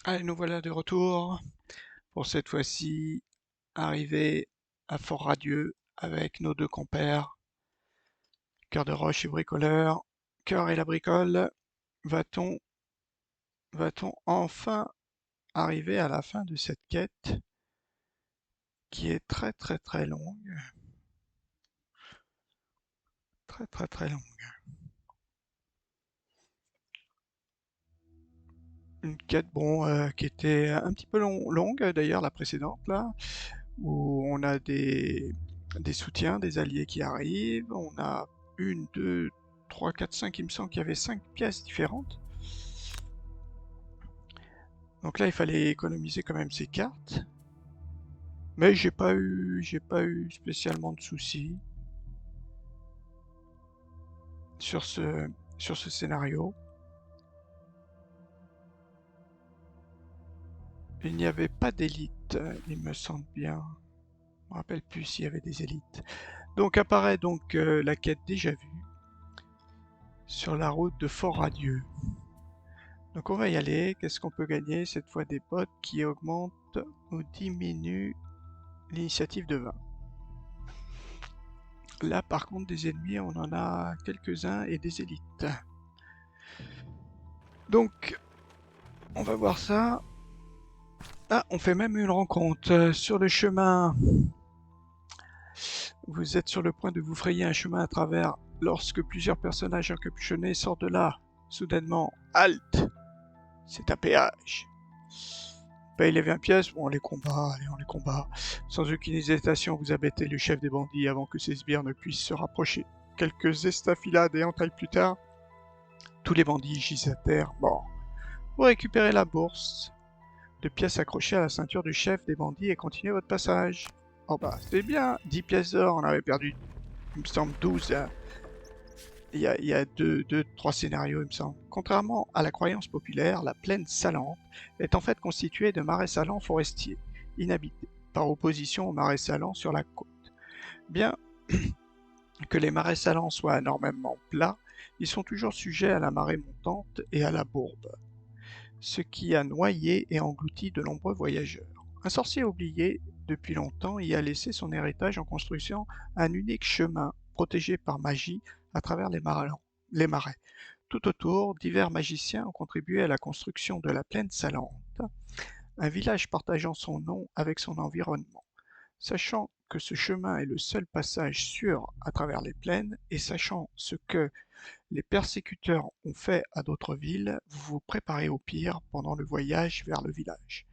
Allez, nous voilà de retour pour cette fois-ci arriver à Fort-Radieux avec nos deux compères, Cœur de Roche et Bricoleur. Cœur et la bricole, va-t-on va-t-on enfin arriver à la fin de cette quête qui est très très très longue, très très très longue. Une quête bon qui était un petit peu longue d'ailleurs la précédente là, où on a des soutiens, des alliés qui arrivent, on a une, deux, trois, quatre, cinq, il me semble qu'il y avait cinq pièces différentes. Donc là, il fallait économiser quand même ces cartes. Mais j'ai pas eu spécialement de soucis sur ce scénario. Il n'y avait pas d'élite, il me semble bien. Je me rappelle plus s'il y avait des élites. Donc apparaît donc la quête déjà vue sur la route de Fort-Radieux. Donc on va y aller. Qu'est-ce qu'on peut gagner? Cette fois des bottes qui augmentent ou diminuent l'initiative de 20. Là par contre des ennemis on en a quelques-uns et des élites. Donc on va voir ça. Ah, on fait même une rencontre. Sur le chemin, vous êtes sur le point de vous frayer un chemin à travers lorsque plusieurs personnages encapuchonnés sortent de là. Soudainement, halte! C'est un péage. Paye les 20 pièces, bon, on les combat, allez, on les combat. Sans aucune hésitation, vous abattez le chef des bandits avant que ses sbires ne puissent se rapprocher. Quelques estafilades et entailles plus tard, tous les bandits gisent à terre, morts. Vous récupérez la bourse de pièces accrochées à la ceinture du chef des bandits et continuez votre passage. Oh bah, c'est bien, 10 pièces d'or, on avait perdu, il me semble, 12. Il y a trois scénarios, il me semble. Contrairement à la croyance populaire, la plaine salante est en fait constituée de marais salants forestiers, inhabités, par opposition aux marais salants sur la côte. Bien que les marais salants soient anormalement plats, ils sont toujours sujets à la marée montante et à la bourbe, ce qui a noyé et englouti de nombreux voyageurs. Un sorcier oublié depuis longtemps y a laissé son héritage en construisant un unique chemin protégé par magie à travers les marais. Tout autour, divers magiciens ont contribué à la construction de la plaine salante, un village partageant son nom avec son environnement. Sachant que ce chemin est le seul passage sûr à travers les plaines et sachant ce que les persécuteurs ont fait à d'autres villes, vous vous préparez au pire pendant le voyage vers le village.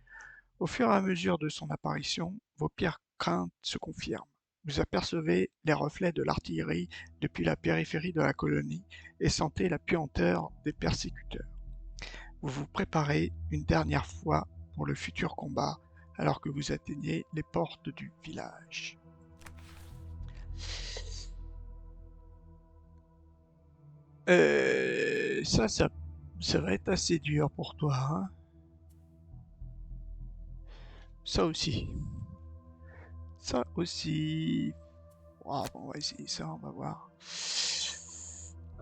Au fur et à mesure de son apparition, vos pires craintes se confirment. Vous apercevez les reflets de l'artillerie depuis la périphérie de la colonie et sentez la puanteur des persécuteurs. Vous vous préparez une dernière fois pour le futur combat alors que vous atteignez les portes du village. Ça va être assez dur pour toi, hein? Ça aussi. Ça aussi. Oh, bon, on va essayer ça, on va voir.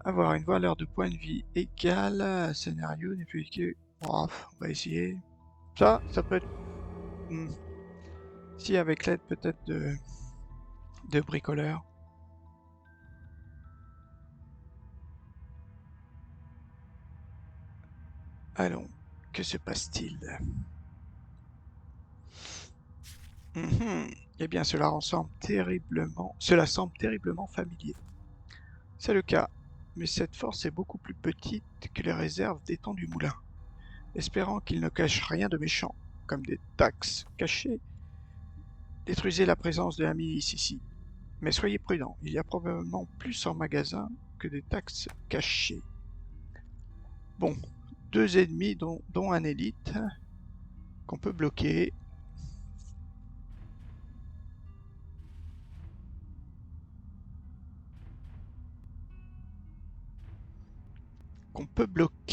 Avoir une valeur de point de vie égale, scénario n'est plus que... Oh, on va essayer. Ça peut être... Hmm. Si, avec l'aide peut-être de bricoleur. Allons, que se passe-t-il? Eh bien, cela semble terriblement familier. C'est le cas, mais cette force est beaucoup plus petite que les réserves d'étang du moulin. Espérant qu'il ne cache rien de méchant, comme des taxes cachées, détruisez la présence de la milice ici. Mais soyez prudents, il y a probablement plus en magasin que des taxes cachées. Bon, deux ennemis dont un élite qu'on peut bloquer.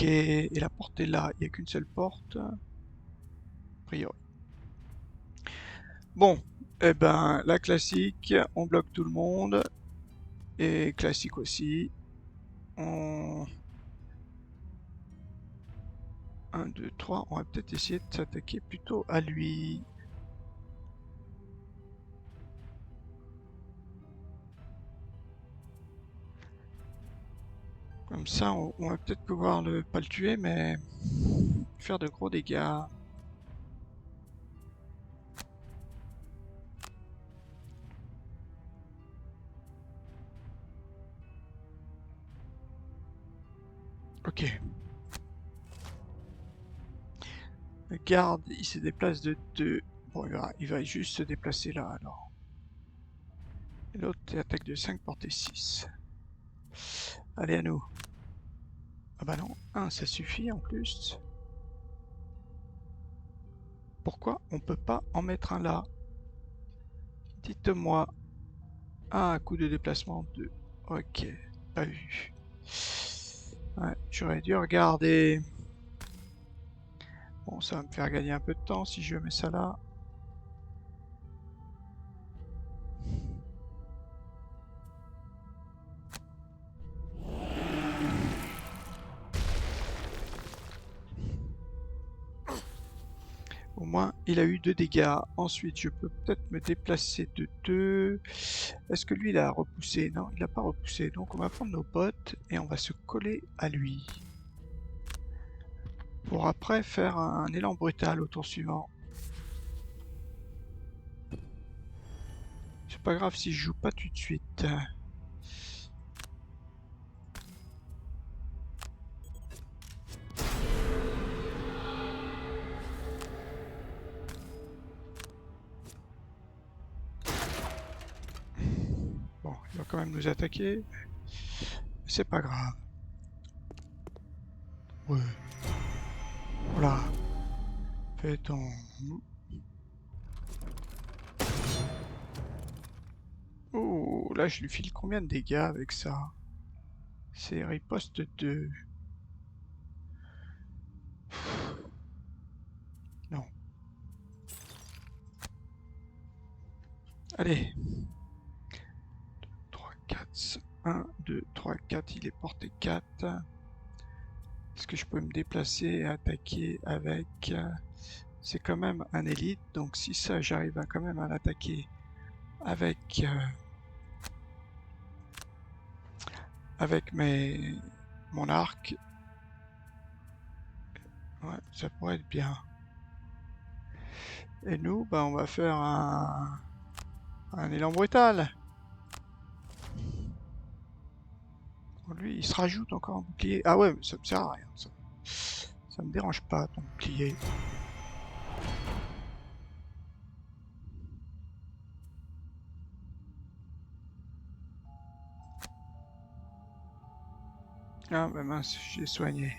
Et la porte est là, il n'y a qu'une seule porte, a priori. Bon, eh ben, la classique, on bloque tout le monde. Et classique aussi. On... 1, 2, 3. On va peut-être essayer de s'attaquer plutôt à lui. Comme ça, on va peut-être pouvoir pas le tuer, mais faire de gros dégâts. Ok. Le garde, il se déplace de 2. Bon, il va juste se déplacer là, alors. Et l'autre attaque de 5, portée 6. Allez, à nous. Ah bah non, 1, ça suffit en plus. Pourquoi on peut pas en mettre un là? Dites-moi. Ah, coup de déplacement 2. Ok, pas vu. Ouais, j'aurais dû regarder. Bon, ça va me faire gagner un peu de temps si je mets ça là. Au moins, il a eu 2 dégâts. Ensuite, je peux peut-être me déplacer de 2. Est-ce que lui, il a repoussé? Non, il n'a pas repoussé. Donc, on va prendre nos bottes et on va se coller à lui. Pour après faire un élan brutal au tour suivant. C'est pas grave si je joue pas tout de suite. Bon, il va quand même nous attaquer. C'est pas grave. Ouais. Voilà. Fais ton... Oh, là je lui file combien de dégâts avec ça? C'est riposte 2. Non. Allez. 3, 4. 1, 2, 3, 4. Il est porté 4. Est-ce que je peux me déplacer et attaquer avec... C'est quand même un élite, donc si ça j'arrive à quand même à l'attaquer avec... avec mon arc, ouais, ça pourrait être bien. Et nous, bah, on va faire un élan brutal. Lui, il se rajoute encore un bouclier. Ah ouais, mais ça me sert à rien. Ça me dérange pas, ton bouclier. Ah bah mince, j'ai soigné.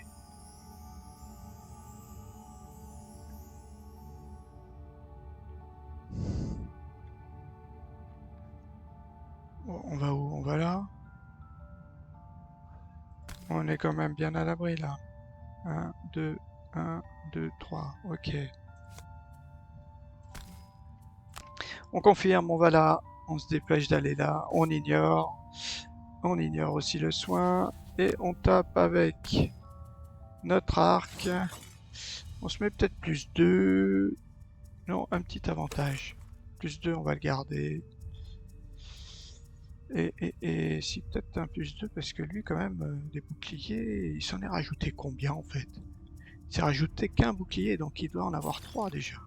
Bon, on va où? On va là. On est quand même bien à l'abri là. 1, 2, 1, 2, 3. Ok. On confirme, on va là. On se dépêche d'aller là. On ignore. On ignore aussi le soin. Et on tape avec notre arc. On se met peut-être plus 2. Non, un petit avantage. Plus 2, on va le garder. Et si peut-être un plus 2, parce que lui, quand même, des boucliers, il s'en est rajouté combien en fait? Il s'est rajouté qu'un bouclier, donc il doit en avoir 3 déjà.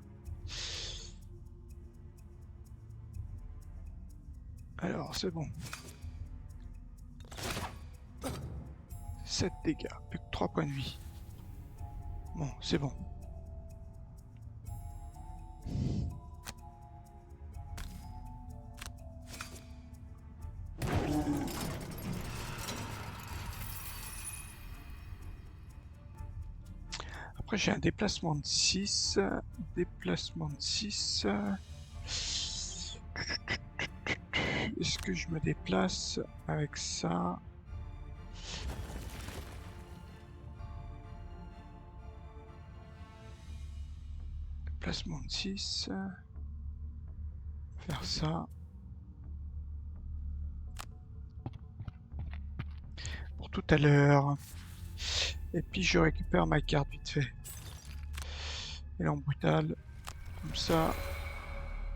Alors, c'est bon. 7 dégâts, plus que 3 points de vie. Bon, c'est bon. Après, j'ai un déplacement de 6. Déplacement de 6. Est-ce que je me déplace avec ça? Déplacement de 6. Faire ça. Pour tout à l'heure. Et puis je récupère ma carte vite fait. Élan brutal. Comme ça,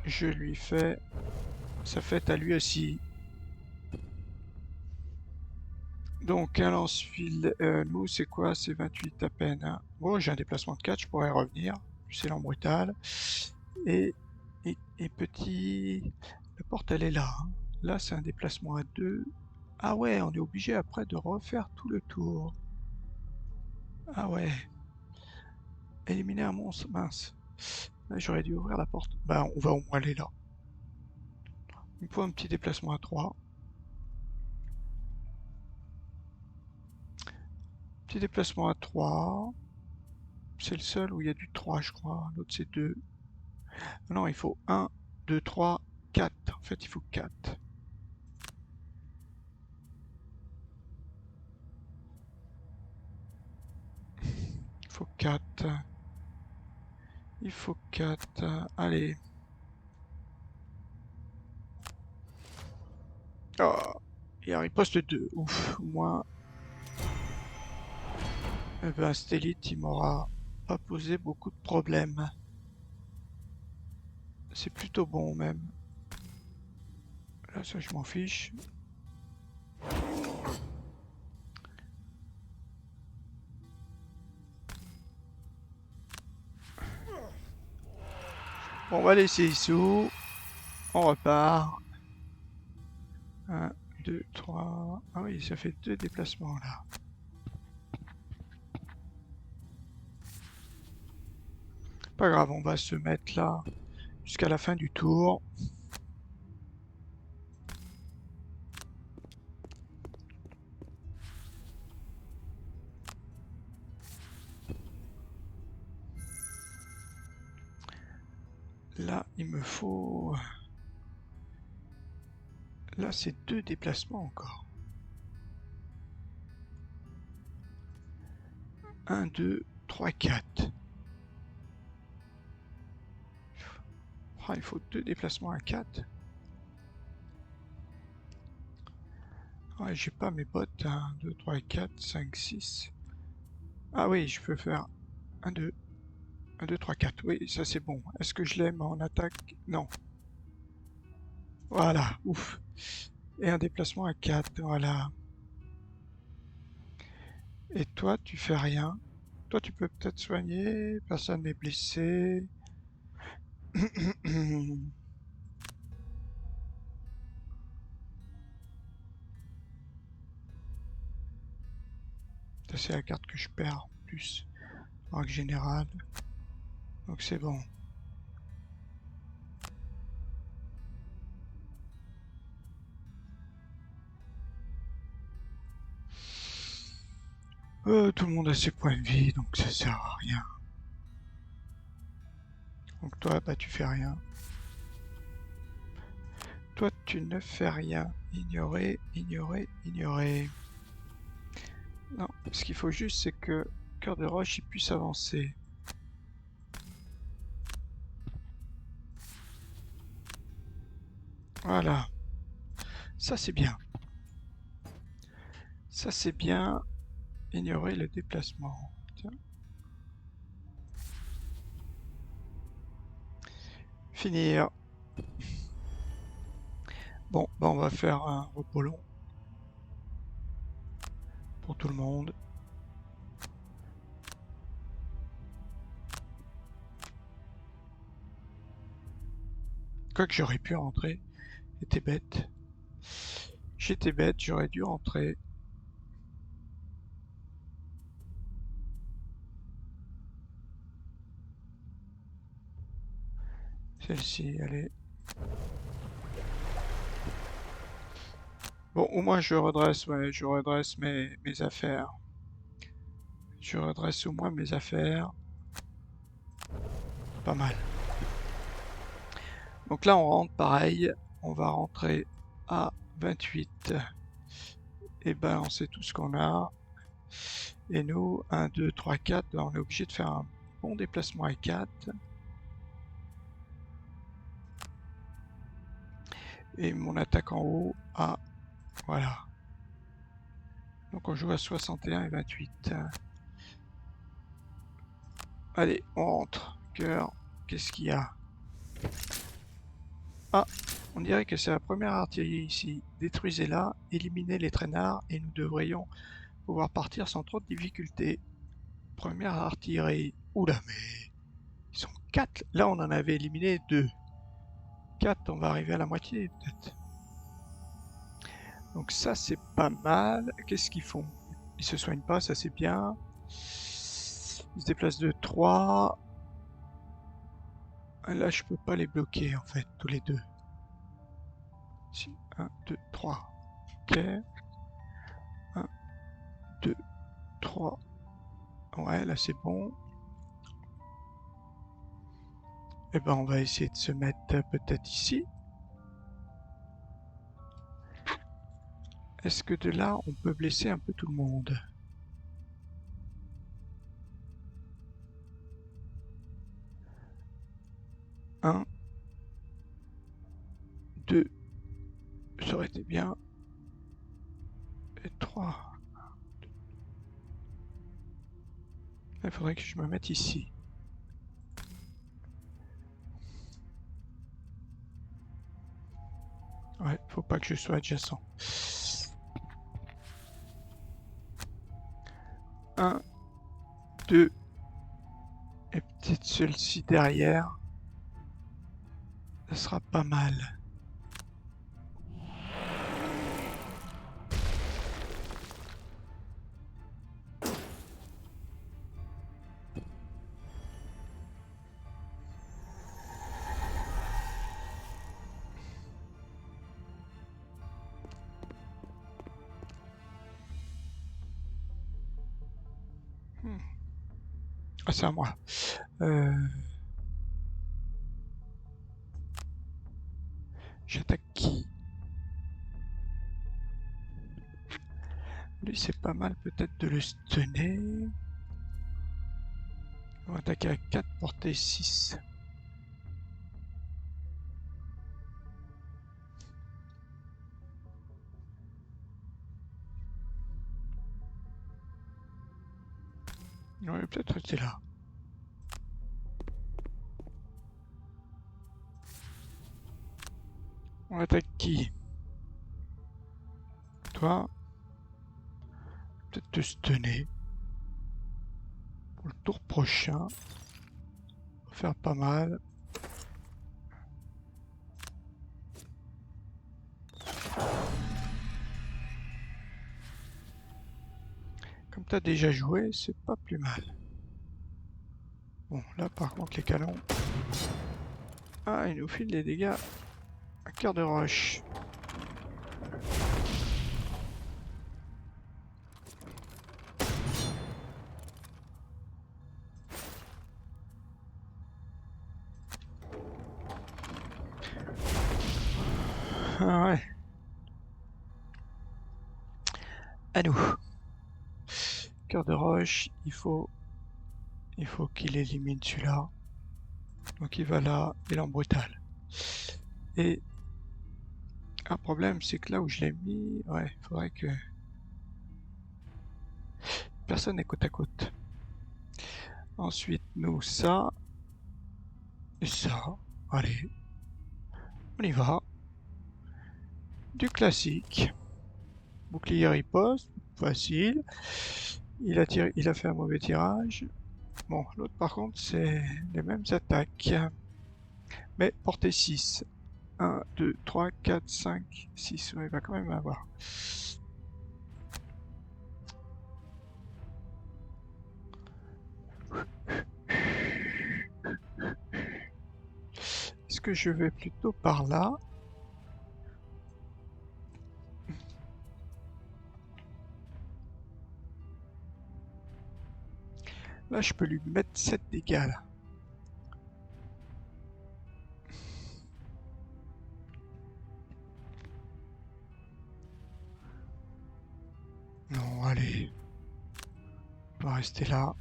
je lui fais sa fête à lui aussi. Donc un lance-fil, nous c'est quoi? C'est 28 à peine. Hein. Bon, j'ai un déplacement de 4, je pourrais revenir. C'est élan brutal. Et, et petit... La porte elle est là. Hein. Là c'est un déplacement à 2. Ah ouais, on est obligé après de refaire tout le tour. Ah ouais. Éliminer un monstre, mince. J'aurais dû ouvrir la porte. Bah on va au moins aller là. Il me faut un petit déplacement à 3. Petit déplacement à 3. C'est le seul où il y a du 3 je crois. L'autre c'est 2. Non, il faut 1, 2, 3, 4. En fait, il faut 4. Il faut 4. Il faut 4. Allez. Oh, il y a un riposte 2. Ouf, au moins. Eh ben, Stélite, il m'aura pas posé beaucoup de problèmes. C'est plutôt bon même. Là, ça, je m'en fiche. Bon, on va laisser Issou. On repart. 1, 2, 3. Ah oui, ça fait 2 déplacements là. Pas grave, on va se mettre là jusqu'à la fin du tour. Là, il me faut... Là, c'est 2 déplacements encore. 1, 2, 3, 4. Ah, il faut 2 déplacements à 4. Ouais, j'ai pas mes bottes. 1, 2, 3, 4, 5, 6. Ah oui, je peux faire 1, 2, 1, 2, 3, 4. Oui, ça c'est bon. Est-ce que je l'aime en attaque? Non. Voilà, ouf. Et un déplacement à 4, voilà. Et toi, tu fais rien. Toi, tu peux peut-être soigner. Personne n'est blessé. Ça, c'est la carte que je perds en plus. En règle générale. Donc c'est bon. Tout le monde a ses points de vie, donc ça sert à rien. Donc toi, bah tu fais rien. Toi, tu ne fais rien. Ignorer, ignorer, ignorer. Non, ce qu'il faut juste, c'est que Cœur de Roche il puisse avancer. Voilà. Ça, c'est bien. Ça, c'est bien. Ignorer le déplacement. Tiens. Finir. Bon, bah on va faire un repos long. Pour tout le monde. Quoique j'aurais pu rentrer. J'étais bête. J'étais bête, j'aurais dû rentrer. Celle-ci, allez. Bon, au moins je redresse, ouais, je redresse mes affaires. Je redresse au moins mes affaires. Pas mal. Donc là, on rentre pareil. On va rentrer à 28 et balancer tout ce qu'on a. Et nous, 1, 2, 3, 4, on est obligé de faire un bon déplacement à 4. Et mon attaque en haut à... Voilà. Donc on joue à 61 et 28. Allez, on rentre. marqueur. Qu'est-ce qu'il y a? Ah, on dirait que c'est la première artillerie ici. Détruisez-la, éliminez les traînards et nous devrions pouvoir partir sans trop de difficultés. Première artillerie. Oula, mais ils sont 4. Là, on en avait éliminé 2. 4, on va arriver à la moitié peut-être. Donc ça, c'est pas mal. Qu'est-ce qu'ils font? Ils se soignent pas, ça c'est bien. Ils se déplacent de 3. Là, je peux pas les bloquer en fait, tous les deux. 1, 2, 3. Ok. 1, 2, 3. Ouais, là c'est bon. Et ben on va essayer de se mettre peut-être ici. Est-ce que de là, on peut blesser un peu tout le monde? Un, 2, ça aurait été bien. Et 3. Il faudrait que je me mette ici. Ouais, faut pas que je sois adjacent. 1, 2, et peut-être celui-ci derrière. Ça sera pas mal. Ah, c'est à moi. J'attaque qui? Lui, c'est pas mal peut-être de le stunner. On va attaquer à 4, portée 6. On va peut-être rester là. On attaque qui? Toi? Peut-être te stunner. Pour le tour prochain. On va faire pas mal. Comme t'as déjà joué, c'est pas plus mal. Bon, là par contre les canons... Ah, ils nous filent des dégâts à cœur de roche. Ah ouais. À nous. Cœur de roche, il faut qu'il élimine celui-là. Donc il va là, il en brutal. Et un problème, c'est que là où je l'ai mis, ouais, il faudrait que personne n'est côte à côte. Ensuite, nous, ça et ça. Allez, on y va. Du classique. Bouclier riposte, facile. Il a fait un mauvais tirage. Bon, l'autre par contre, c'est les mêmes attaques. Mais portée 6. 1, 2, 3, 4, 5, 6. Ouais, il va quand même avoir. Est-ce que je vais plutôt par là? Là, je peux lui mettre 7 dégâts, là. Non, allez. On va rester là.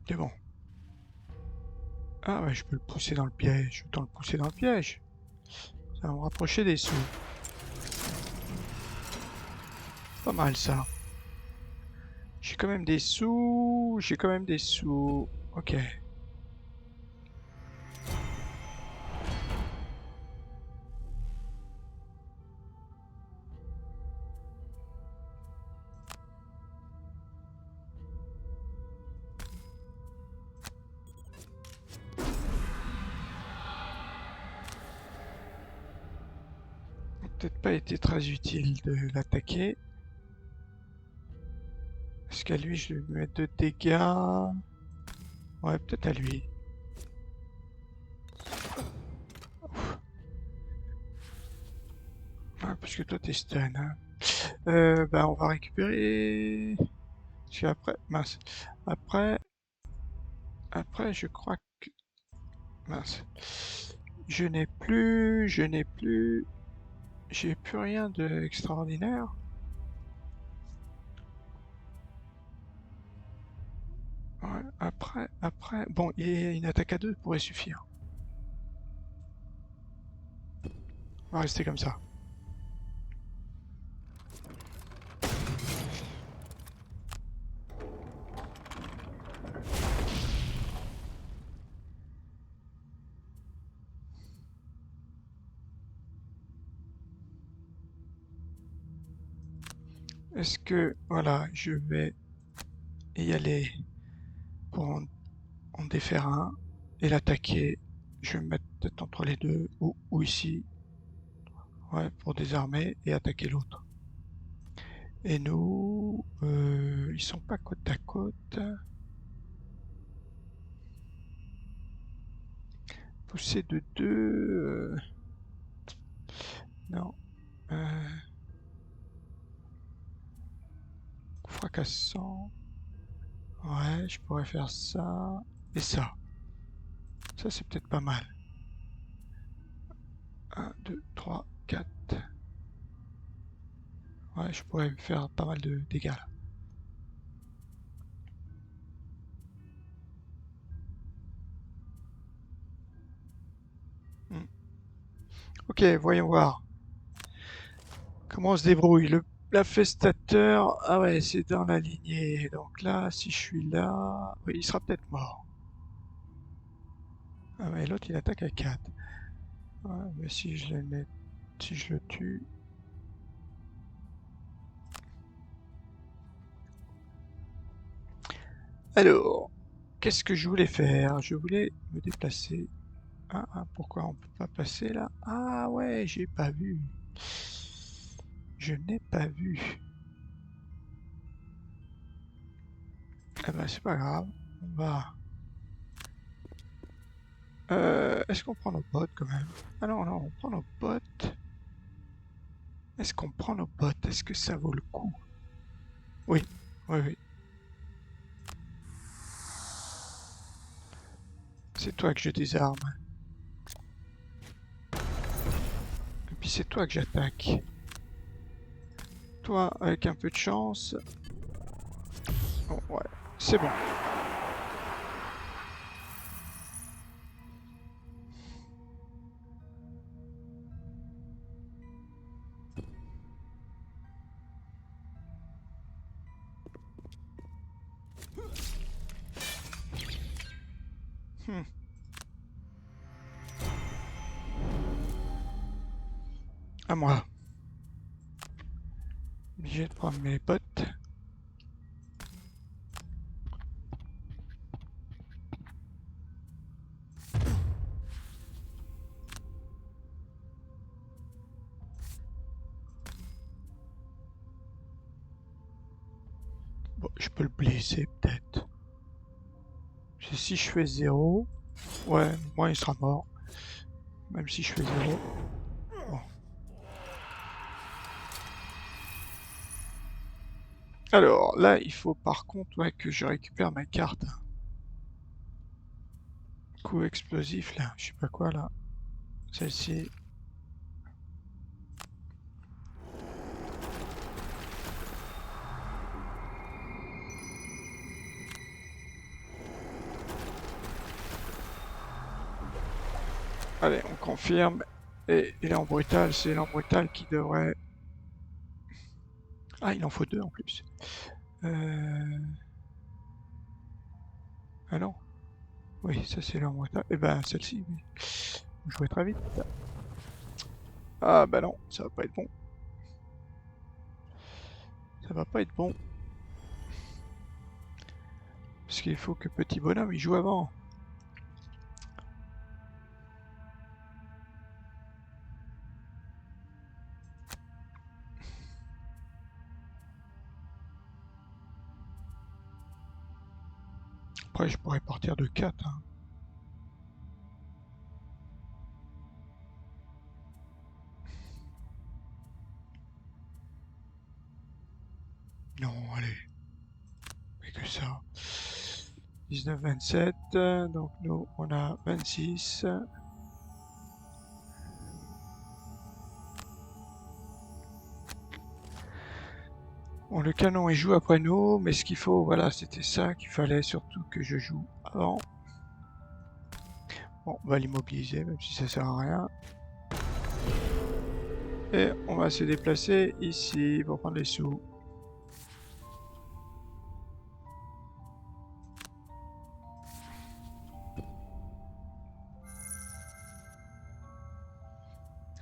C'est bon. Ah ouais, je peux le pousser dans le piège. Autant le pousser dans le piège. Ça va me rapprocher des sous. Pas mal ça. J'ai quand même des sous. J'ai quand même des sous. Ok. Peut-être pas été très utile de l'attaquer. Est-ce qu'à lui je vais lui mettre de dégâts? Ouais, peut-être à lui. Ouais, parce que toi t'es stun. Hein. Bah on va récupérer. Parce qu'après, mince. Après, je crois que mince. J'ai plus rien d'extraordinaire. Ouais, après, bon, et une attaque à deux pourrait suffire. On va rester comme ça. Est-ce que, voilà, je vais y aller pour en défaire un et l'attaquer. Je vais me mettre peut-être entre les deux ou ici, ouais, pour désarmer et attaquer l'autre. Et nous, ils sont pas côte à côte. Pousser de deux, non. Fracassant. Ouais, je pourrais faire ça et ça. Ça, c'est peut-être pas mal. 1, 2, 3, 4. Ouais, je pourrais faire pas mal de dégâts là. Hmm. Ok, voyons voir. Comment on se débrouille. L'infestateur, ah ouais, c'est dans la lignée. Donc là, si je suis là, oui, il sera peut-être mort. Ah ouais, l'autre il attaque à 4. Ouais, mais si je le mets, si je le tue. Alors, qu'est-ce que je voulais faire? Je voulais me déplacer. Pourquoi on peut pas passer là? Ah ouais, j'ai pas vu. Je n'ai pas vu. Eh ben c'est pas grave. On va. Est-ce qu'on prend nos bottes quand même? Ah non, non, on prend nos bottes. Est-ce qu'on prend nos bottes? Est-ce que ça vaut le coup? Oui, oui, oui. C'est toi que je désarme. Et puis c'est toi que j'attaque. Toi, avec un peu de chance. Bon, ouais, c'est bon. Hmm. À moi. Obligé de prendre mes bottes. Bon, je peux le blesser peut-être. Si je fais 0, ouais, moi il sera mort. Même si je fais 0. Bon. Alors là, il faut par contre ouais, que je récupère ma carte. Coup explosif là, je sais pas quoi là. Celle-ci. Allez, on confirme. Et élan brutal, c'est élan brutal qui devrait Ah, il en faut 2 en plus. Ah non. Oui, ça c'est la moitié. Eh ben, celle-ci, oui. Je jouais très vite. Ah bah non, ça va pas être bon. Ça va pas être bon. Parce qu'il faut que Petit Bonhomme il joue avant. Après, je pourrais partir de 4. Hein. Non, allez. Mais que ça. 19, 27. Donc nous, on a 26. Bon, le canon il joue après nous, mais ce qu'il faut, voilà, c'était ça qu'il fallait surtout que je joue avant. Bon, on va l'immobiliser, même si ça sert à rien. Et on va se déplacer ici pour prendre les sous.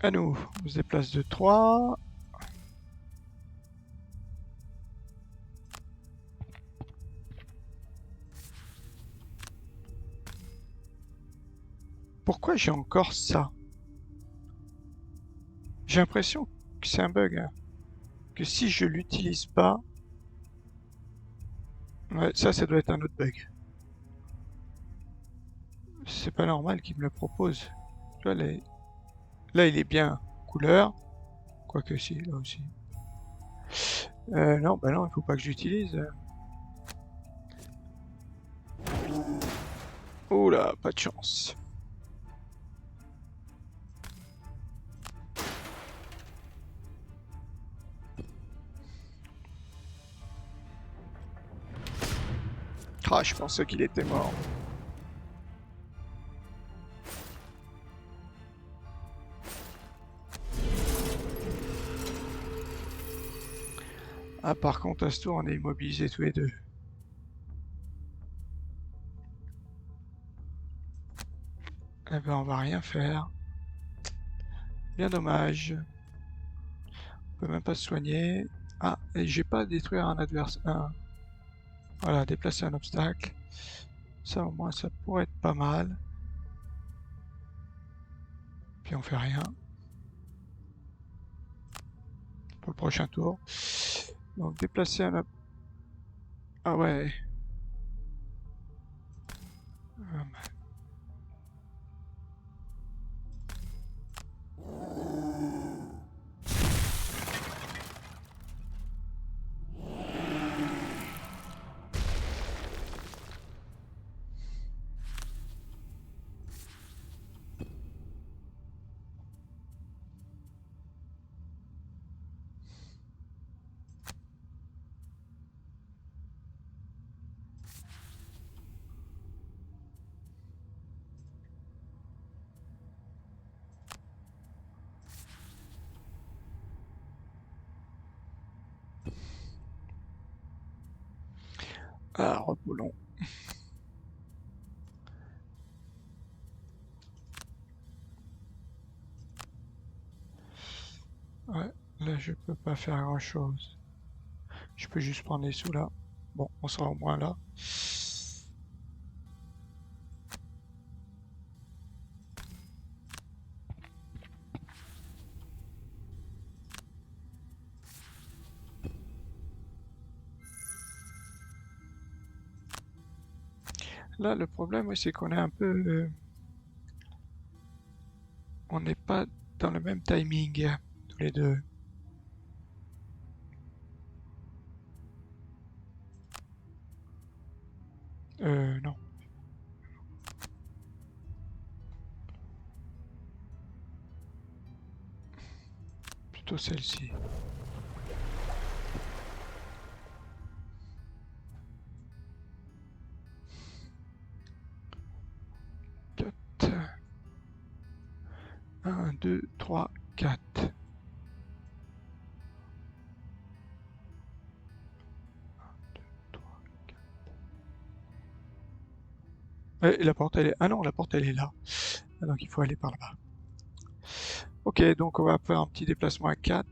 À nous, on se déplace de 3. Pourquoi j'ai encore ça? J'ai l'impression que c'est un bug. Hein. Que si je l'utilise pas... Ouais, ça doit être un autre bug. C'est pas normal qu'il me le propose. Tu vois, là, il est bien couleur. Quoique si, là aussi. Non, bah non, il faut pas que j'utilise. Oula, pas de chance. Ah, je pensais qu'il était mort. Ah, par contre, à ce tour, on est immobilisés tous les deux. Eh ben, on va rien faire. Bien dommage. On peut même pas se soigner. Ah, et j'ai pas à détruire un adversaire. Voilà, déplacer un obstacle. Ça, au moins, ça pourrait être pas mal. Puis on fait rien. Pour le prochain tour. Donc, déplacer un... Ah ouais. Ah, repoulons. Ouais, là, je peux pas faire grand-chose. Je peux juste prendre les sous là. Bon, on sera au moins là. Là, le problème, c'est qu'on est un peu... on n'est pas dans le même timing, tous les deux. Non. Plutôt celle-ci. Un, deux, trois, quatre. La porte, elle est... Ah non, la porte, elle est là. Ah, donc il faut aller par là-bas. Ok, donc on va faire un petit déplacement à 4.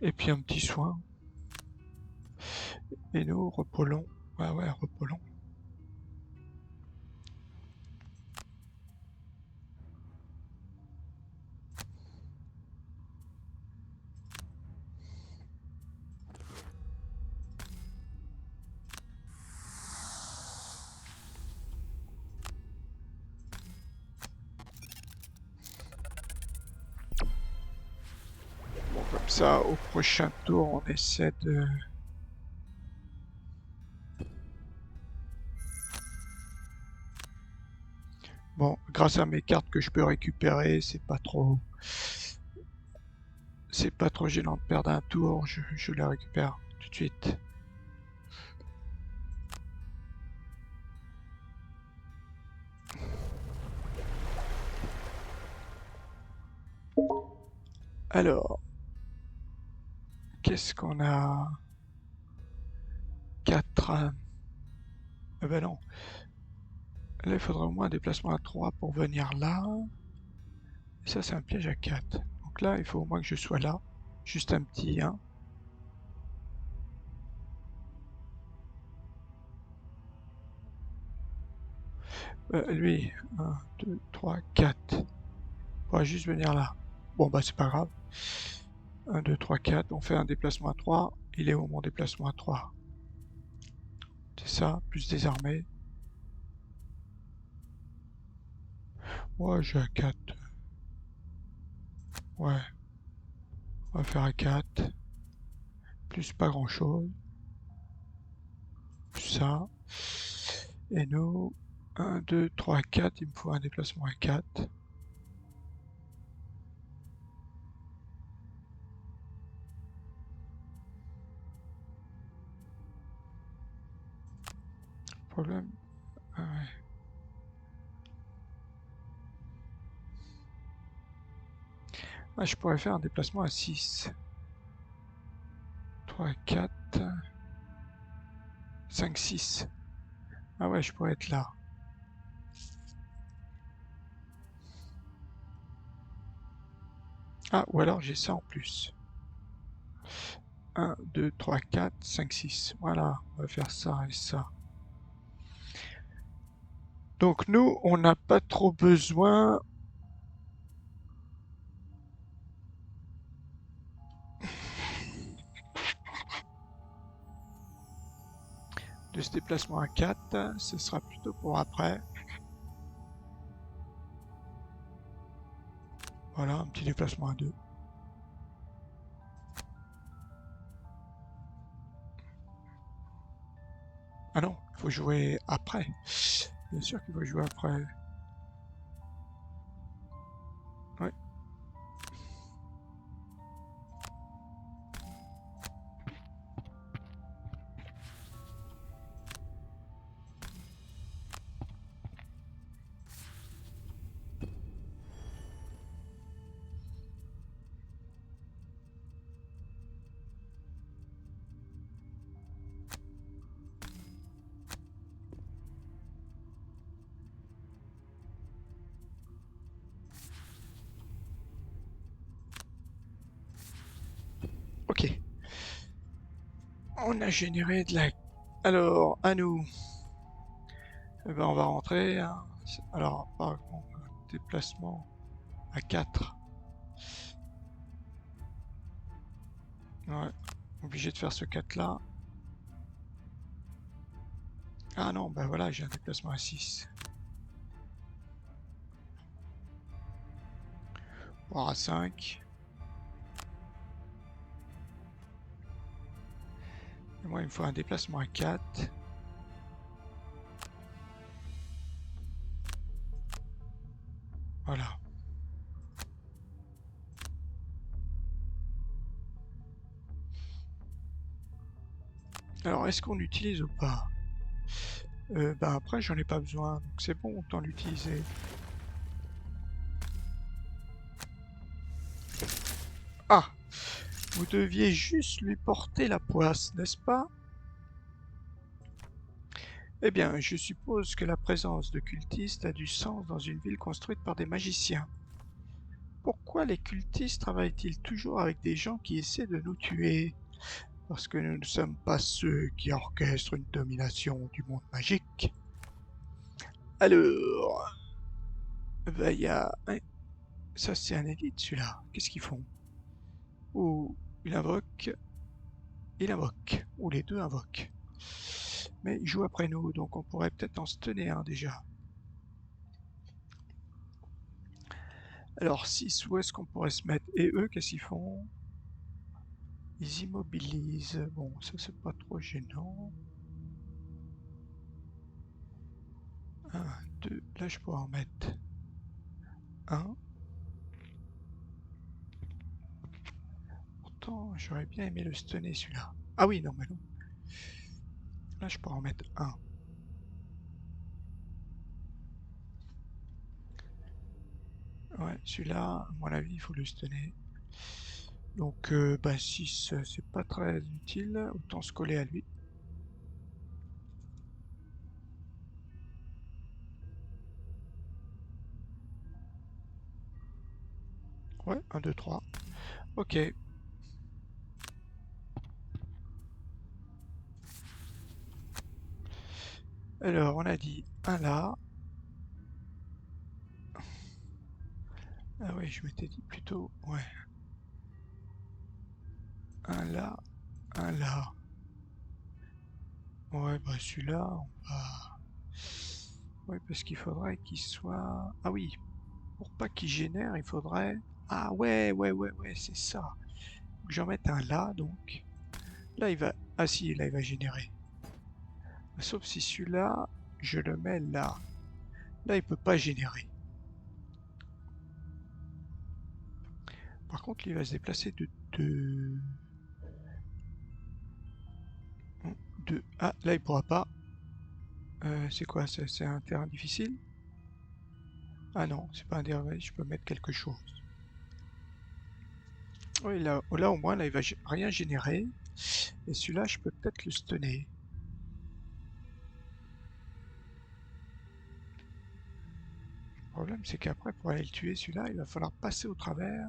Et puis un petit soin. Et nous, repos long. Ouais, repos long. Bon, comme ça, au prochain tour, on essaie de... Bon, grâce à mes cartes que je peux récupérer, c'est pas trop... C'est pas trop gênant de perdre un tour, je les récupère tout de suite. Alors, qu'est-ce qu'on a? 4. Ah ben non. Là, il faudrait au moins un déplacement à 3 pour venir là. Et ça, c'est un piège à 4. Donc là, il faut au moins que je sois là. Juste un petit 1. Lui, 1, 2, 3, 4. Il pourra juste venir là. Bon, bah, c'est pas grave. 1, 2, 3, 4. On fait un déplacement à 3. Il est où mon déplacement à 3? C'est ça, plus des armées. Ouais, j'ai à 4. Ouais, on va faire à 4. Plus pas grand chose. Plus ça. Et nous, 1, 2, 3, 4. Il me faut un déplacement à 4. Problème. Ah ouais. Ah, je pourrais faire un déplacement à 6. 3, 4, 5, 6. Ah ouais, je pourrais être là. Ah, ou alors j'ai ça en plus. 1, 2, 3, 4, 5, 6. Voilà, on va faire ça et ça. Donc nous, on n'a pas trop besoin... de ce déplacement à 4. Ce sera plutôt pour après. Voilà, un petit déplacement à 2. Ah non, il faut jouer après. Bien sûr qu'il faut jouer après. Ouais. Ok. On a généré de la... Alors, à nous. Eh ben, on va rentrer. Hein. Alors, par contre, déplacement à 4. Ouais. Obligé de faire ce 4 là. Ah non, ben voilà, j'ai un déplacement à 6. Voire à 5. Et moi, il me faut un déplacement à 4. Voilà. Alors, est-ce qu'on l'utilise ou pas? Ben après, j'en ai pas besoin, donc c'est bon, autant l'utiliser. Ah! Vous deviez juste lui porter la poisse, n'est-ce pas? Eh bien, je suppose que la présence de cultistes a du sens dans une ville construite par des magiciens. Pourquoi les cultistes travaillent-ils toujours avec des gens qui essaient de nous tuer? Parce que nous ne sommes pas ceux qui orchestrent une domination du monde magique. Alors, bah, ça c'est un élite celui-là. Qu'est-ce qu'ils font? Ou il invoque, ou les deux invoquent. Mais ils jouent après nous, donc on pourrait peut-être en stunner un déjà. Alors 6, où est-ce qu'on pourrait se mettre? Et eux, qu'est-ce qu'ils font? Ils immobilisent. Bon, ça c'est pas trop gênant. 1, 2, là je pourrais en mettre 1. Pourtant, j'aurais bien aimé le stunner celui-là. Ah oui, non, mais non. Là je pourrais en mettre 1. Ouais, celui-là, à mon avis, il faut le stunner. Donc, bah 6, c'est pas très utile. Autant se coller à lui. Ouais, 1, 2, 3. Ok. Alors, on a dit un là. Ah oui, je m'étais dit plutôt, ouais, un là, un là. Ouais, bah celui-là, on va... Ouais, parce qu'il faudrait qu'il soit... Ah oui, pour pas qu'il génère, il faudrait... Ah ouais, c'est ça. Faut que j'en mette un là, donc. Là, il va... Ah si, là, il va générer. Sauf si celui-là, je le mets là. Là, il peut pas générer. Par contre, il va se déplacer de 2... Ah, là, il pourra pas. C'est quoi? C'est un terrain difficile? Ah non, c'est pas un derrière, je peux mettre quelque chose. Oui, là au moins, là, il va rien générer. Et celui-là, je peux peut-être le stunner. Le problème, c'est qu'après, pour aller le tuer, celui-là, il va falloir passer au travers.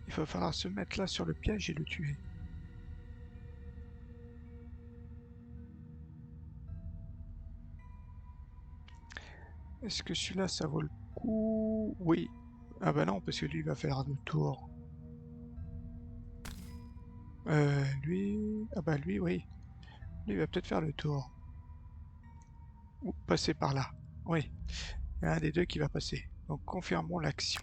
Il va falloir se mettre là sur le piège et le tuer. Est-ce que celui-là, ça vaut le coup? Oui. Ah bah non, parce que lui, il va faire 2 tours. Lui... Ah bah lui, oui. Lui, il va peut-être faire le tour. Ou passer par là. Oui. Il y a un des deux qui va passer. Donc, confirmons l'action.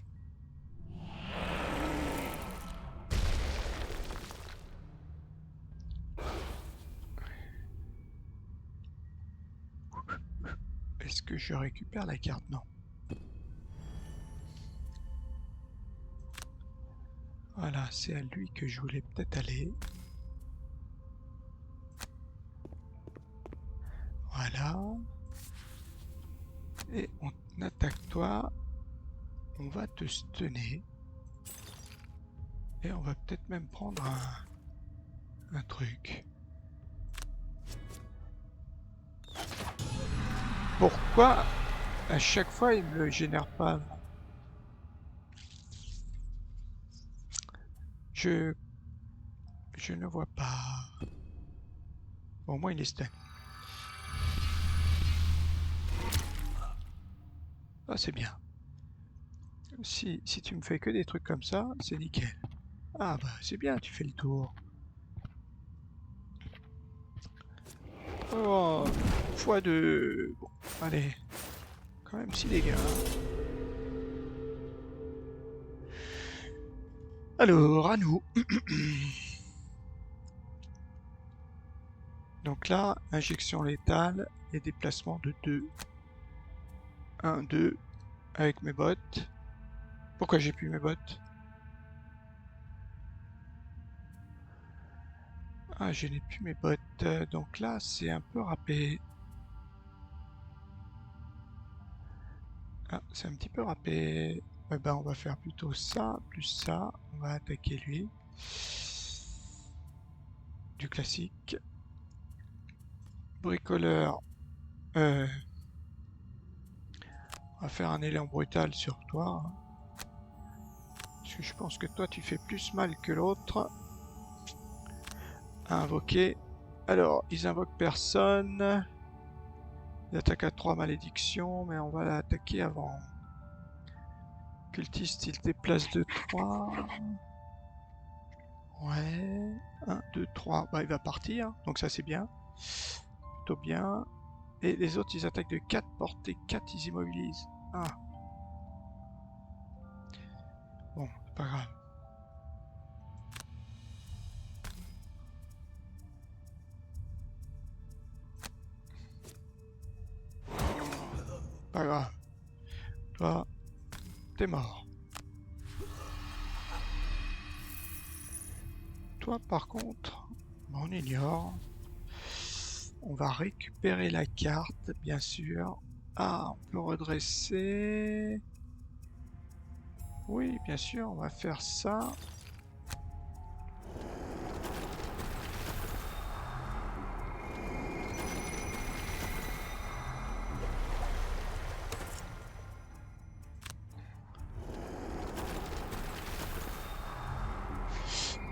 Est-ce que je récupère la carte? Non. Voilà, c'est à lui que je voulais peut-être aller. Voilà. Et on attaque toi. On va te stunner. Et on va peut-être même prendre un truc. Pourquoi à chaque fois il me le génère pas? Je ne vois pas. Bon, au moins il est stun. Ah, c'est bien. Si tu me fais que des trucs comme ça, c'est nickel. Ah bah c'est bien, tu fais le tour. Oh, x2. Bon, allez. Quand même 6 dégâts. Alors, à nous. Donc là, injection létale et déplacement de 2. 1, 2, avec mes bottes. Pourquoi j'ai plus mes bottes? Ah, je n'ai plus mes bottes. Donc là, c'est un peu râpé. Ah, c'est un petit peu râpé. Eh ben, on va faire plutôt ça, plus ça. On va attaquer lui. Du classique. bricoleur. On va faire un élan brutal sur toi. Hein. Parce que je pense que toi tu fais plus mal que l'autre. À invoquer. Alors, ils invoquent personne. Ils attaquent à 3 malédictions, mais on va l'attaquer avant. Cultiste, il déplace de 3. Ouais. 1, 2, 3. Bah, il va partir. Donc ça, c'est bien. Plutôt bien. Et les autres, ils attaquent de 4 portées. 4, ils immobilisent. Ah. Bon, c'est pas grave. Pas grave. Toi, t'es mort. Toi, par contre, on ignore. On va récupérer la carte, bien sûr. Ah, on peut redresser. Oui, bien sûr, on va faire ça.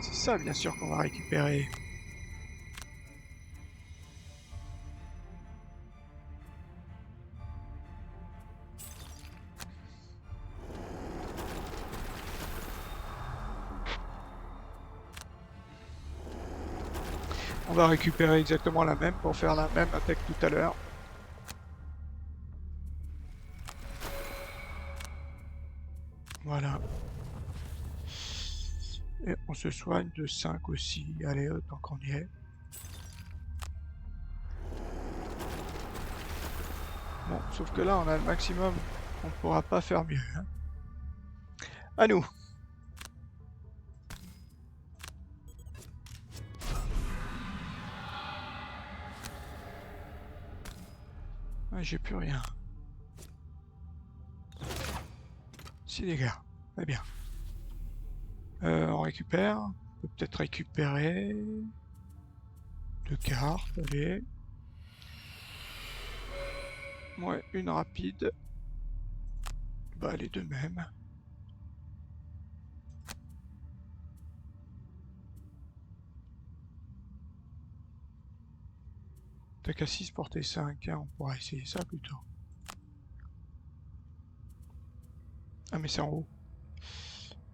C'est ça, bien sûr, qu'on va récupérer. On va récupérer exactement la même pour faire la même attaque tout à l'heure. Voilà. Et on se soigne de 5 aussi. Allez, tant qu'on y est. Bon, sauf que là, on a le maximum. On ne pourra pas faire mieux. Hein. À nous. Ah, j'ai plus rien. 6 dégâts. Très bien. On récupère. On peut peut-être récupérer 2 cartes. Allez. Ouais, une rapide. Bah, les deux mêmes. T'as qu'à 6 portée 5, hein, on pourra essayer ça plutôt. Ah mais c'est en haut.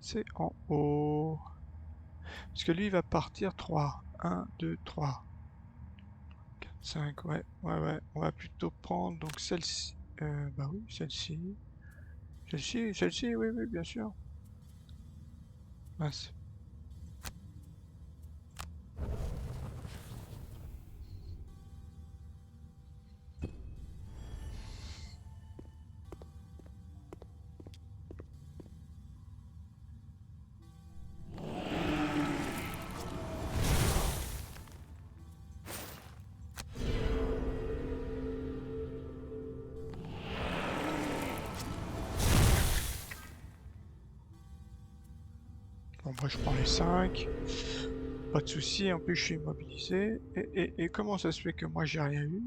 C'est en haut. Parce que lui il va partir 3. 1, 2, 3. 4, 5, ouais. On va plutôt prendre donc celle-ci. Bah oui, celle-ci. Celle-ci, oui, oui, bien sûr. Mince. Bon, moi je prends les 5. Pas de soucis, en plus je suis immobilisé. Et comment ça se fait que moi j'ai rien eu?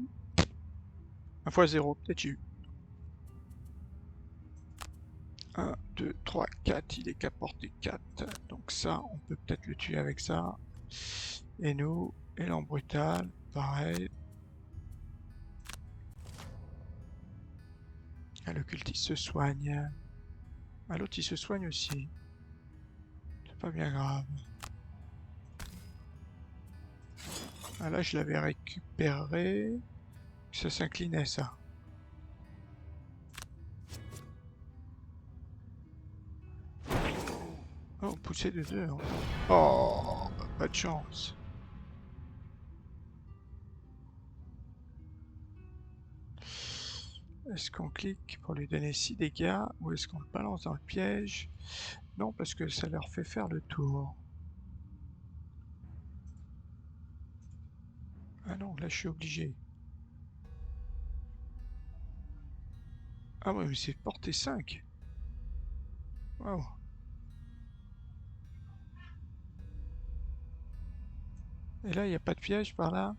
1 fois 0, peut-être j'ai eu. 1, 2, 3, 4, il est qu'à portée 4. Donc ça, on peut peut-être le tuer avec ça. Et nous, élan brutal, pareil. Ah, le cultiste se soigne. Ah, l'autre il se soigne aussi. C'est pas bien grave. Ah là, je l'avais récupéré. Ça s'inclinait, ça. Oh, poussé de 2. Hein. Oh, pas de chance. Est-ce qu'on clique pour lui donner 6 dégâts ou est-ce qu'on le balance dans le piège? Non, parce que ça leur fait faire le tour. Ah non, là je suis obligé. Ah ouais, mais c'est portée 5. Wow. Et là, il n'y a pas de piège par là?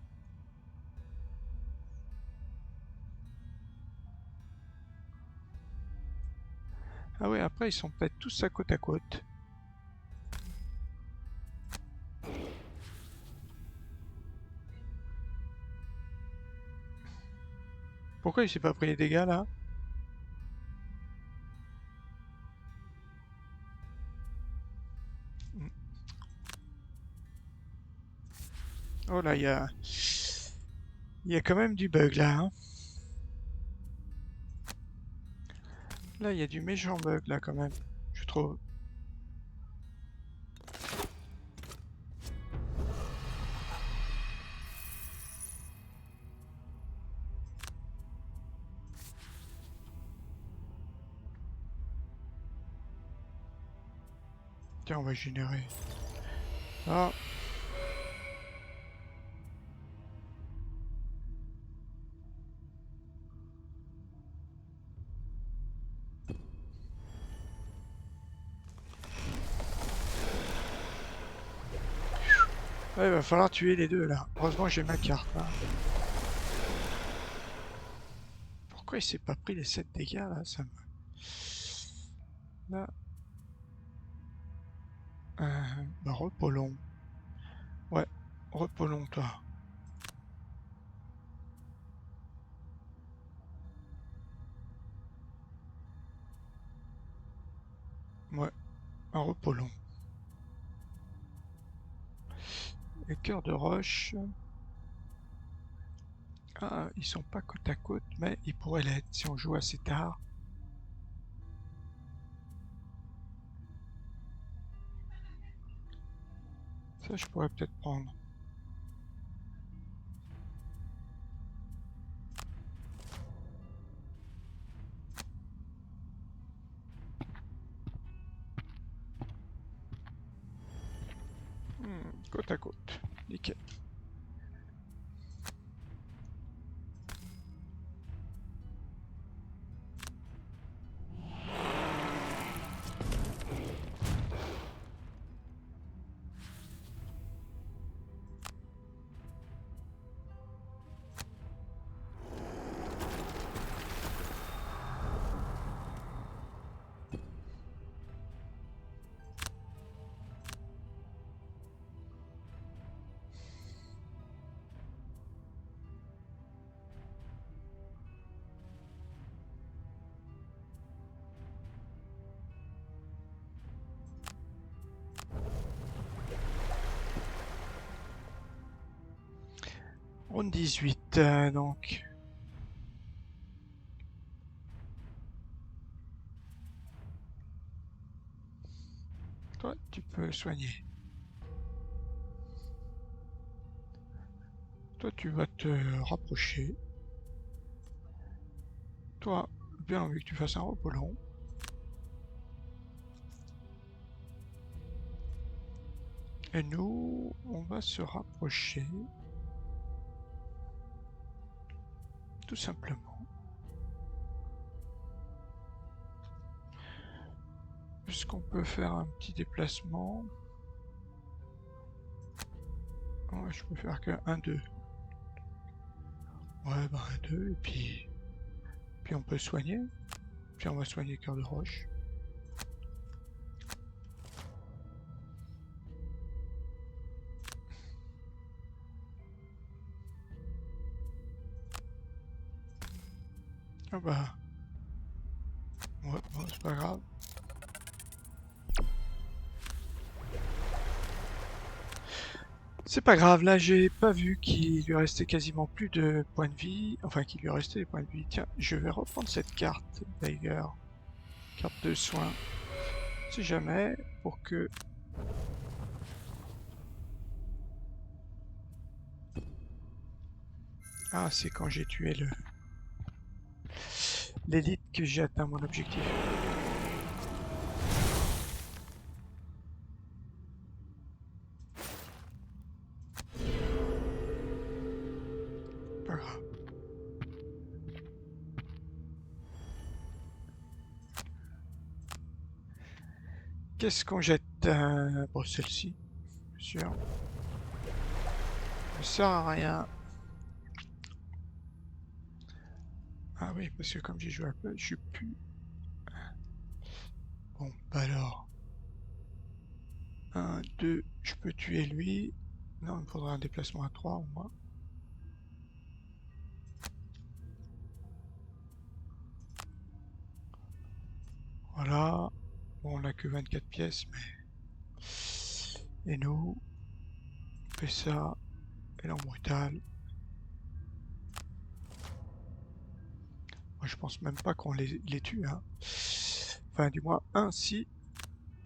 Ah ouais, après ils sont peut-être tous à côte à côte. Pourquoi il s'est pas pris les dégâts là? Oh là, il y a quand même du bug là, hein. Là, il y a du méchant bug là quand même, je trouve. Tiens, on va générer. Ah, ouais, va falloir tuer les deux là. Heureusement, j'ai ma carte là. Pourquoi il s'est pas pris les 7 dégâts là? Ça me... Là, bah repos long. Ouais, repos long toi. Ouais, un repos long. Et cœur de roche. Ah, ils sont pas côte à côte, mais ils pourraient l'être si on joue assez tard. Ça, je pourrais peut-être prendre. Côte à côte. Nickel. Round 18, donc. Toi, tu peux soigner. Toi, tu vas te rapprocher. Toi, bien envie que tu fasses un repos long. Et nous, on va se rapprocher. Tout simplement. Puisqu'on peut faire un petit déplacement. Ouais, je peux faire que 1-2. Ouais, bah 1-2, et puis on peut soigner. Puis on va soigner cœur de roche. Ah bah, ouais, bon, c'est pas grave. C'est pas grave, là j'ai pas vu qu'il lui restait quasiment plus de points de vie. Enfin, qu'il lui restait des points de vie. Tiens, je vais reprendre cette carte d'ailleurs. Carte de soin. Si jamais, pour que... Ah, c'est quand j'ai tué l'élite que j'ai atteint mon objectif. Pas grave. Qu'est-ce qu'on jette? Bon, celle-ci, bien sûr. Ça sert à rien. Ah oui, parce que comme j'ai joué un peu, je suis plus... Bon, bah alors. 1, 2, je peux tuer lui. Non, il me faudra un déplacement à 3 au moins. Voilà. Bon, on n'a que 24 pièces, mais... Et nous, on fait ça. Et là, en brutal. Moi, je pense même pas qu'on les tue, hein. Enfin, du moins, un, si.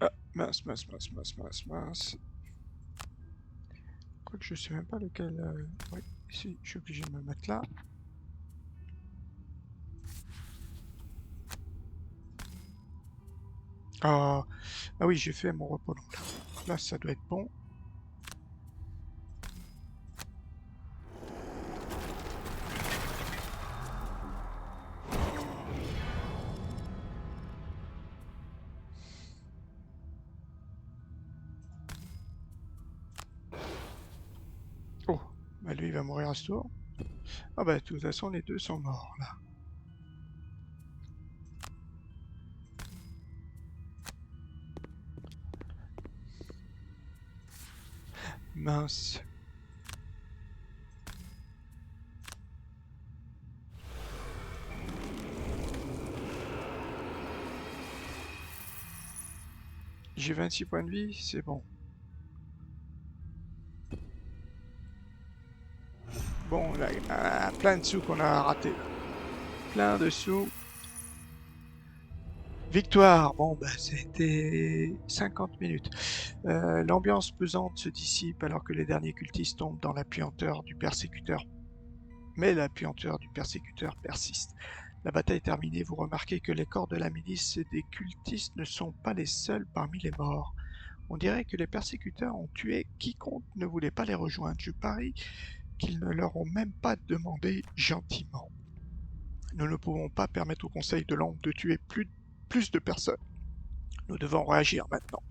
Ah, mince, mince, mince, mince, mince, mince. Quoique je sais même pas lequel... Oui, ici, je suis obligé de me mettre là. Ah, ah oui, j'ai fait mon repos long là. Là, ça doit être bon. Oh, bah lui, il va mourir à ce tour. Ah bah, de toute façon, les deux sont morts, là. Mince. J'ai 26 points de vie, c'est bon. Bon, là, il y a plein de sous qu'on a raté. Plein de sous. Victoire. Bon, bah, c'était 50 minutes. L'ambiance pesante se dissipe alors que les derniers cultistes tombent dans la puanteur du persécuteur. Mais la puanteur du persécuteur persiste. La bataille est terminée, vous remarquez que les corps de la milice et des cultistes ne sont pas les seuls parmi les morts. On dirait que les persécuteurs ont tué quiconque ne voulait pas les rejoindre. Je parie qu'ils ne leur ont même pas demandé gentiment. Nous ne pouvons pas permettre au Conseil de l'Ombre de tuer plus de personnes. Nous devons réagir maintenant.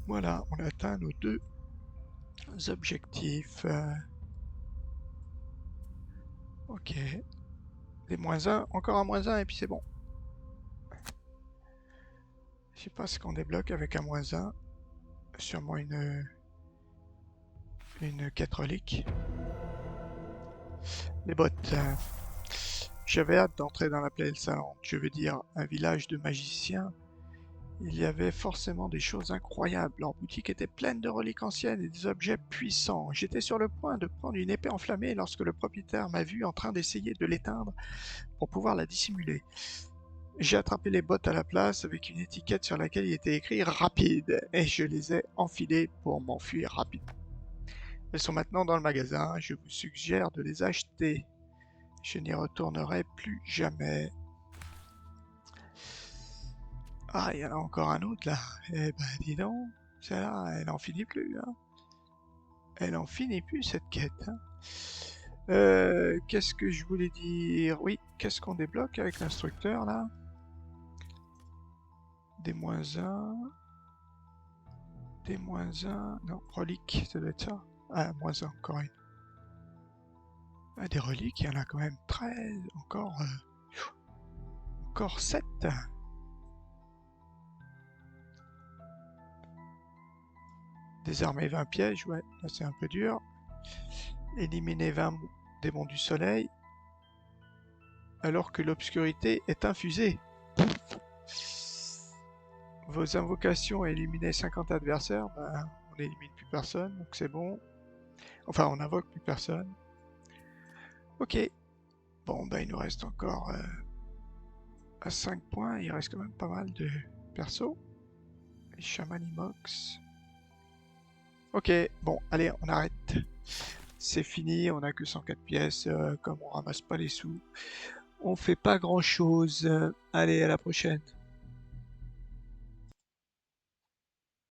Voilà, on a atteint nos deux objectifs. Ok. Des -1, encore un -1 et puis c'est bon. Je sais pas ce qu'on débloque avec un -1. Sûrement une quête relique. Les bottes. J'avais hâte d'entrer dans la plaine salante, je veux dire un village de magiciens. Il y avait forcément des choses incroyables. Leur boutique était pleine de reliques anciennes et des objets puissants. J'étais sur le point de prendre une épée enflammée lorsque le propriétaire m'a vu en train d'essayer de l'éteindre pour pouvoir la dissimuler. J'ai attrapé les bottes à la place avec une étiquette sur laquelle il était écrit rapide et je les ai enfilées pour m'enfuir rapidement. Elles sont maintenant dans le magasin, je vous suggère de les acheter. Je n'y retournerai plus jamais. Ah, il y en a encore un autre là. Eh ben dis donc, celle-là, elle en finit plus. Hein. Elle en finit plus cette quête. Hein. Qu'est-ce que je voulais dire? Oui, qu'est-ce qu'on débloque avec l'instructeur là? Des -1. Des -1. Non, relique, ça doit être ça. Ah, -1, encore une. Ah, des reliques, il y en a quand même 13. Encore 7. Désarmer 20 pièges, ouais, là c'est un peu dur. Éliminer 20 démons du soleil. Alors que l'obscurité est infusée. Vos invocations éliminaient 50 adversaires, ben, on n'élimine plus personne, donc c'est bon. Enfin, on invoque plus personne. Ok. Bon, ben il nous reste encore à 5 points, il reste quand même pas mal de persos. Les Chamanimox. Ok, bon, allez, on arrête. C'est fini, on a que 104 pièces, comme on ramasse pas les sous, on fait pas grand chose. Allez, à la prochaine.